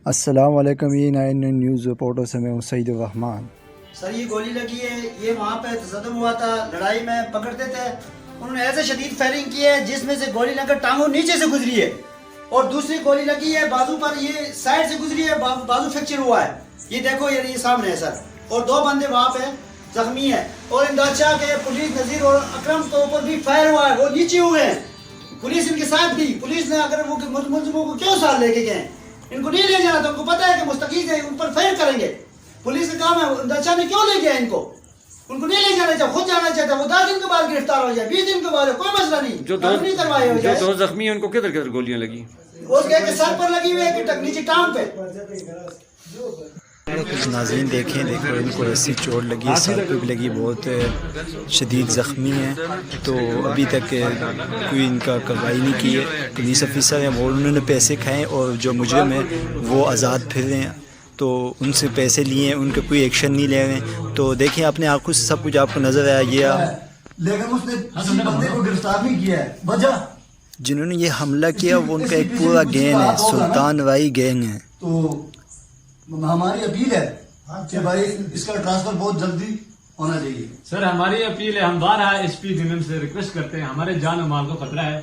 السلام علیکم، E9 news reporter سے میں ہوں سعید الرحمان۔ سر یہ گولی لگی ہے، یہ وہاں پہ تصادم ہوا تھا، لڑائی میں پکڑتے تھے، انہوں نے ایسے شدید فائرنگ کی ہے جس میں سے گولی لگ کر ٹانگوں نیچے سے گزری ہے، اور دوسری گولی لگی ہے بازو پر، یہ سائڈ سے گزری ہے، بازو فریکچر ہوا ہے، یہ دیکھو یہ سامنے ہے سر، اور دو بندے وہاں پہ زخمی ہیں، اور انداچا کے پولیس نذیر اور اکرم کے اوپر بھی فائر ہوا ہے، وہ نیچے ہوئے ہیں، پولیس ان کے ساتھ بھی، پولیس نے اگر وہ ملزموں کو کیوں ساتھ لے کے گئے ہیں؟ ان کو نہیں لے جانا تھا، ان کو پتا ہے کہ مستقیل ہے، ان پر فائر کریں گے، پولیس کا کام ہے، انداچا نے کیوں لے گیا ان کو نہیں لے جانا چاہتا، خود جانا چاہتا، وہ 10 دن کے بعد گرفتار ہو جائے، 20 دن کے بعد کوئی مسئلہ نہیں، جو دو زخمی ہیں ان کو کدھر کدھر گولیاں لگی؟ اس کے سر پر لگی ہوئی ہے کہ نیچے ٹانگ پہ۔ ناظرین دیکھیں، دیکھو ان کو ایسی چوٹ لگی ہے، سر پہ بھی لگی، بہت شدید زخمی ہیں، تو ابھی تک کوئی ان کا کارروائی نہیں کی ہے۔ پولیس افیسر ہیں وہ انہوں نے پیسے کھائے، اور جو مجرم ہیں وہ آزاد پھر رہے ہیں، تو ان سے پیسے لیے ہیں، ان کا کوئی ایکشن نہیں لے رہے ہیں۔ تو دیکھیں اپنے آنکھوں سے سب کچھ آپ کو نظر آیا گیا، لیکن اس نے کسی بندے کو گرفتار نہیں کیا ہے۔ وجہ جنہوں نے یہ حملہ کیا وہ ان کا ایک پورا گینگ ہے، سلطان رائی گینگ ہے۔ تو ہماری اپیل ہے کہ بھائی اس کا ٹرانسفر بہت جلدی ہونا چاہیے۔ سر ہماری اپیل ہے، ہم بارہا ایس پی ضلع سے ریکویسٹ کرتے ہیں، ہمارے جان و مال کو خطرہ ہے۔